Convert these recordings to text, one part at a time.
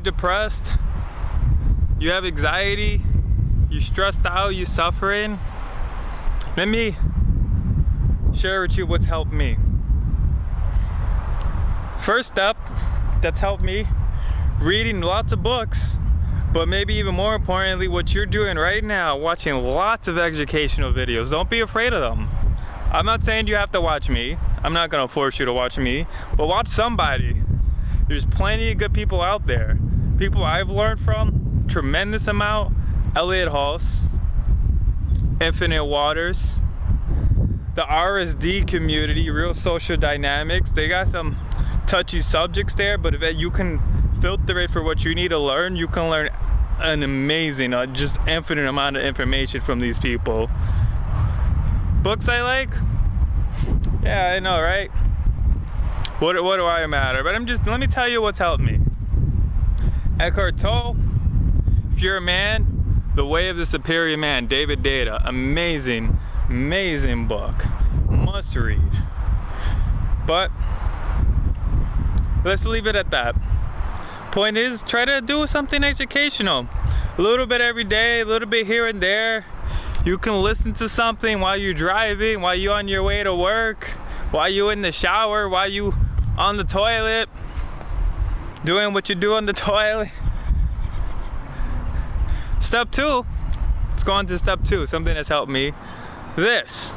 depressed, you have anxiety, you stressed out, you suffering, let me share with you what's helped me. First step that's helped me, reading lots of books, but maybe even more importantly, what you're doing right now, watching lots of educational videos. Don't be afraid of them. I'm not saying you have to watch me. I'm not gonna force you to watch me, but watch somebody. There's plenty of good people out there. People I've learned from, tremendous amount. Elliot Hulse, Infinite Waters, the RSD community, Real Social Dynamics. They got some touchy subjects there, but if you can filter it for what you need to learn, you can learn an amazing, just infinite amount of information from these people. Books I like? Yeah, I know, right? What do I matter? But let me tell you what's helped me. Eckhart Tolle, if you're a man, The Way of the Superior Man, David Deida, amazing book, must read. But let's leave it at that. Point is, try to do something educational. A little bit every day, a little bit here and there. You can listen to something while you're driving, while you're on your way to work, while you're in the shower, while you on the toilet, doing what you do on the toilet. Step 2, let's go on to step 2, something that's helped me. This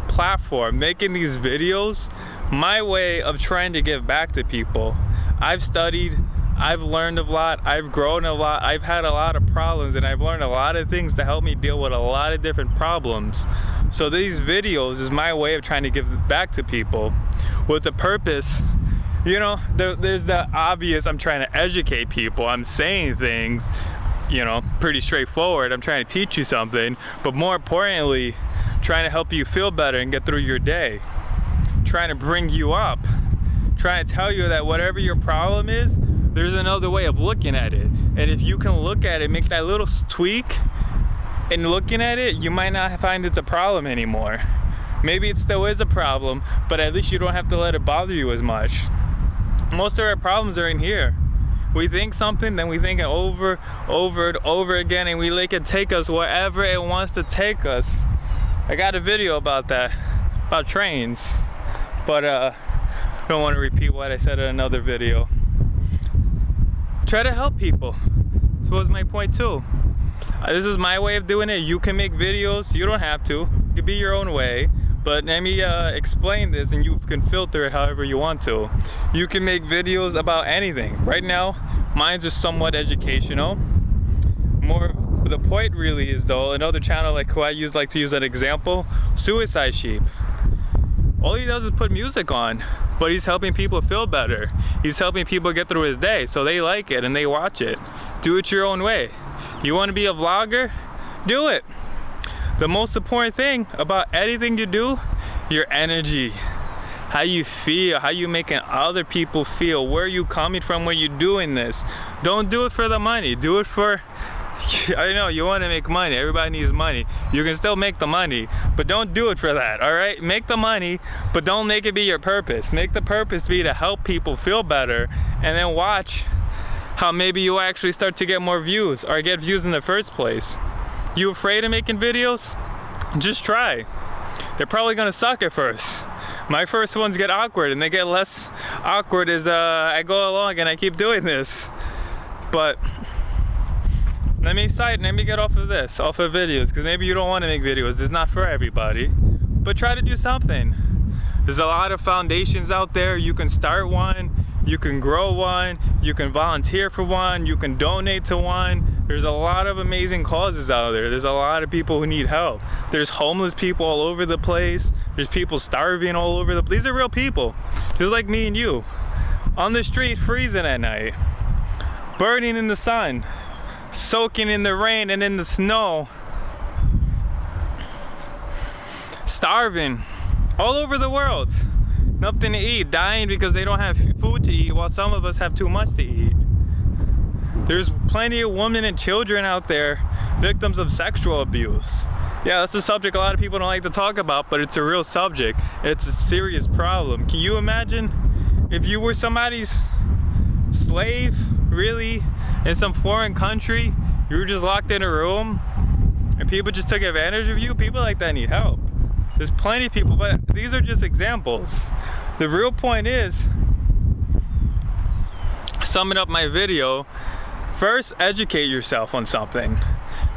platform, making these videos, my way of trying to give back to people. I've studied, I've learned a lot, I've grown a lot, I've had a lot of problems, and I've learned a lot of things to help me deal with a lot of different problems. So these videos is my way of trying to give back to people with the purpose, you know, there's the obvious, I'm trying to educate people, I'm saying things, you know, pretty straightforward, I'm trying to teach you something, but more importantly, trying to help you feel better and get through your day, trying to bring you up, trying to tell you that whatever your problem is, there's another way of looking at it. And if you can look at it, make that little tweak, and looking at it, you might not find it's a problem anymore. Maybe it still is a problem, but at least you don't have to let it bother you as much. Most of our problems are in here. We think something, then we think it over and over again, and we let it take us wherever it wants to take us. I got a video about that, about trains, but I don't want to repeat what I said in another video. Try to help people. This was my point too. This is my way of doing it. You can make videos, you don't have to. It could be your own way. But let me explain this, and you can filter it however you want to. You can make videos about anything. Right now, mine's just somewhat educational. More, the point really is though, another channel like who I like to use an example, Suicide Sheep. All he does is put music on, but he's helping people feel better. He's helping people get through his day, so they like it and they watch it. Do it your own way. You want to be a vlogger? Do it. The most important thing about anything you do, your energy, how you feel, how you making other people feel, where you coming from when you're doing this. Don't do it for the money, do it for, I know you want to make money, everybody needs money. You can still make the money, but don't do it for that, all right? Make the money, but don't make it be your purpose. Make the purpose be to help people feel better, and then watch how maybe you actually start to get more views, or get views in the first place. You afraid of making videos? Just try. They're probably gonna suck at first. My first ones get awkward, and they get less awkward as I go along and I keep doing this. But let me get off of videos, because maybe you don't want to make videos. It's not for everybody. But try to do something. There's a lot of foundations out there. You can start one, you can grow one, you can volunteer for one, you can donate to one. There's a lot of amazing causes out there. There's a lot of people who need help. There's homeless people all over the place. There's people starving all over the place. These are real people, just like me and you. On the street, freezing at night, burning in the sun, soaking in the rain and in the snow, starving all over the world. Nothing to eat, dying because they don't have food to eat, while some of us have too much to eat. There's plenty of women and children out there, victims of sexual abuse. Yeah, that's a subject a lot of people don't like to talk about, but it's a real subject. It's a serious problem. Can you imagine if you were somebody's slave really in some foreign country, you were just locked in a room and people just took advantage of you? People like that need help. There's plenty of people, but these are just examples. The real point is, summing up my video, first educate yourself on something.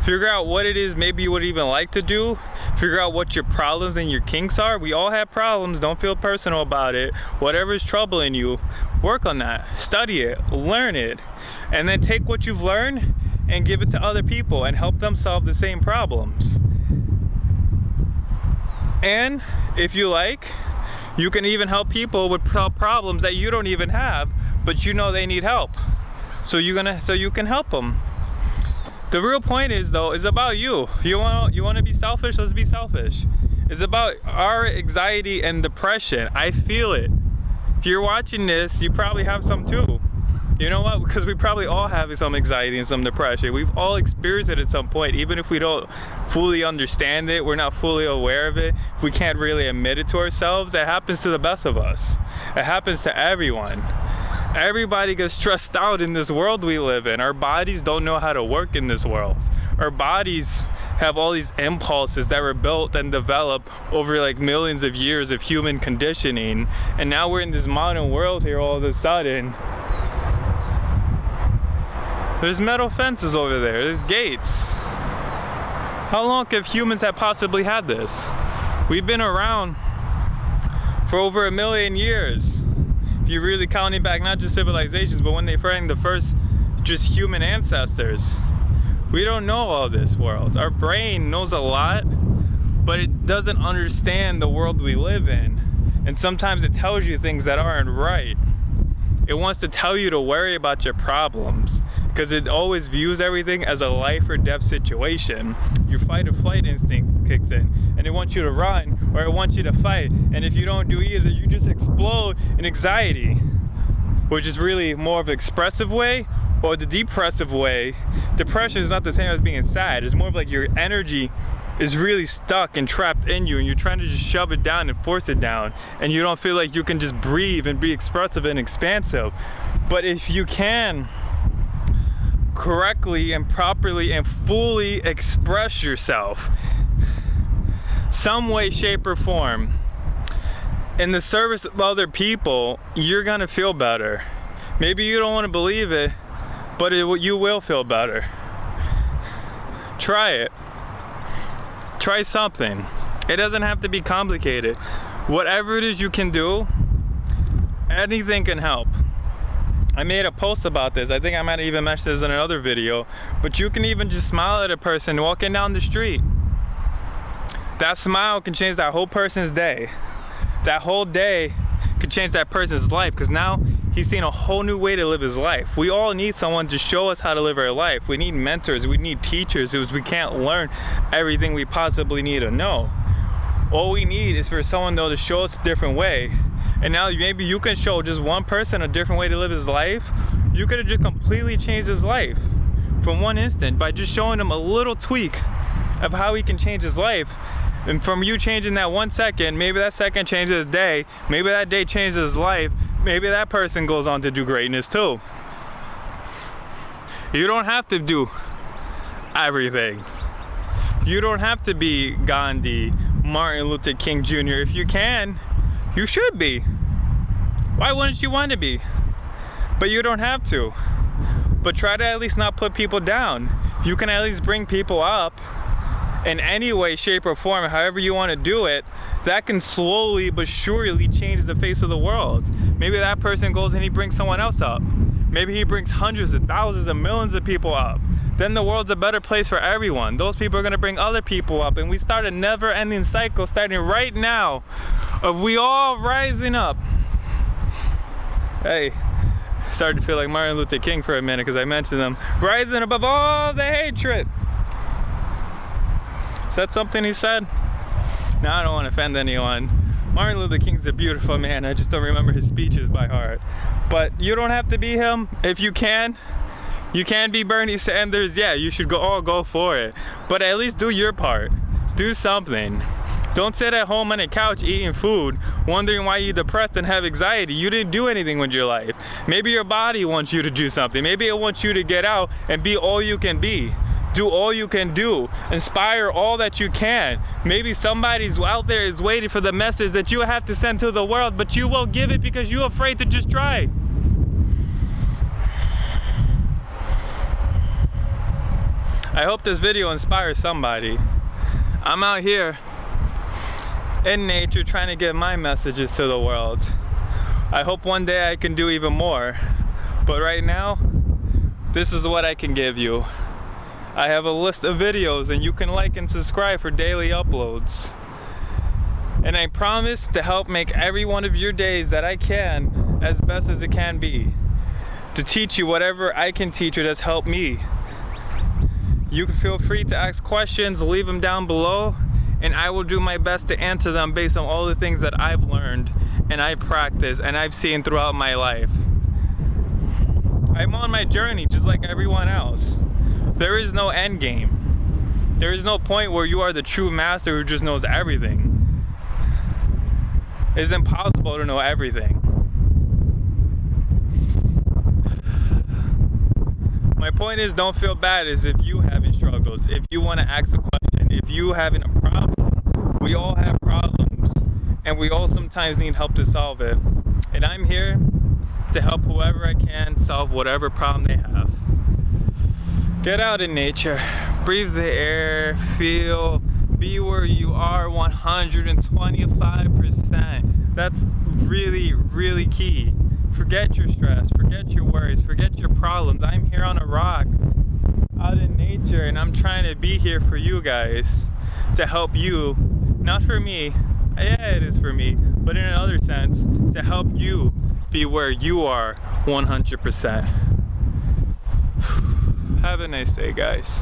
Figure out what it is maybe you would even like to do. Figure out what your problems and your kinks are. We all have problems, don't feel personal about it. Whatever's troubling you, work on that. Study it, learn it, and then take what you've learned and give it to other people and help them solve the same problems. And if you like, you can even help people with problems that you don't even have, but you know they need help. So you can help them. The real point is, though, is about you. You want to be selfish? Let's be selfish. It's about our anxiety and depression. I feel it. If you're watching this, you probably have some too. You know what? Because we probably all have some anxiety and some depression. We've all experienced it at some point. Even if we don't fully understand it, we're not fully aware of it, if we can't really admit it to ourselves, it happens to the best of us. It happens to everyone. Everybody gets stressed out in this world we live in. Our bodies don't know how to work in this world. Our bodies have all these impulses that were built and developed over like millions of years of human conditioning. And now we're in this modern world here all of a sudden. There's metal fences over there, there's gates. How long have humans have possibly had this? We've been around for over 1 million years. If you're really counting back not just civilizations, but when they found the first just human ancestors. We don't know all this world. Our brain knows a lot, but it doesn't understand the world we live in. And sometimes it tells you things that aren't right. It wants to tell you to worry about your problems because it always views everything as a life or death situation. Your fight or flight instinct kicks in and it wants you to run or it wants you to fight. And if you don't do either, you just explode in anxiety, which is really more of an expressive way, or the depressive way. Depression is not the same as being sad. It's more of like your energy is really stuck and trapped in you and you're trying to just shove it down and force it down and you don't feel like you can just breathe and be expressive and expansive. But if you can correctly and properly and fully express yourself some way, shape, or form in the service of other people, you're gonna feel better. Maybe you don't want to believe it, but you will feel better. Try it. Try something. It doesn't have to be complicated. Whatever it is you can do, anything can help. I made a post about this. I think I might have even mentioned this in another video, but you can even just smile at a person walking down the street. That smile can change that whole person's day. That whole day could change that person's life because now he's seen a whole new way to live his life. We all need someone to show us how to live our life. We need mentors, we need teachers, because we can't learn everything we possibly need to know. All we need is for someone though to show us a different way. And now maybe you can show just one person a different way to live his life. You could have just completely changed his life from one instant by just showing him a little tweak of how he can change his life. And from you changing that 1 second, maybe that second changes his day, maybe that day changes his life, maybe that person goes on to do greatness too. You don't have to do everything. You don't have to be Gandhi, Martin Luther King Jr. If you can, you should be. Why wouldn't you want to be? But you don't have to. But try to at least not put people down. You can at least bring people up in any way, shape, or form, however you want to do it. That can slowly but surely change the face of the world. Maybe that person goes and he brings someone else up. Maybe he brings hundreds of thousands of millions of people up. Then the world's a better place for everyone. Those people are going to bring other people up, and we start a never-ending cycle starting right now of we all rising up. Hey, started to feel like Martin Luther King for a minute because I mentioned them. Rising above all the hatred. Is that something he said? No, I don't want to offend anyone. Martin Luther King's a beautiful man. I just don't remember his speeches by heart. But you don't have to be him. If you can be Bernie Sanders. Yeah, you should all go for it. But at least do your part. Do something. Don't sit at home on a couch eating food, wondering why you're depressed and have anxiety. You didn't do anything with your life. Maybe your body wants you to do something. Maybe it wants you to get out and be all you can be. Do all you can do. Inspire all that you can. Maybe somebody's out there is waiting for the message that you have to send to the world, but you won't give it because you're afraid to just try. I hope this video inspires somebody. I'm out here in nature trying to get my messages to the world. I hope one day I can do even more. But right now, this is what I can give you. I have a list of videos and you can like and subscribe for daily uploads. And I promise to help make every one of your days that I can as best as it can be. To teach you whatever I can teach you that's helped me. You can feel free to ask questions, leave them down below, and I will do my best to answer them based on all the things that I've learned and I practice and I've seen throughout my life. I'm on my journey just like everyone else. There is no end game. There is no point where you are the true master who just knows everything. It's impossible to know everything. My point is, don't feel bad as if you having struggles, if you want to ask a question, if you having a problem. We all have problems and we all sometimes need help to solve it. And I'm here to help whoever I can solve whatever problem they have. Get out in nature, breathe the air, feel, be where you are 125%. That's really, really key. Forget your stress, forget your worries, forget your problems. I'm here on a rock out in nature and I'm trying to be here for you guys, to help you, not for me, yeah it is for me, but in another sense, to help you be where you are 100%. Have a nice day, guys.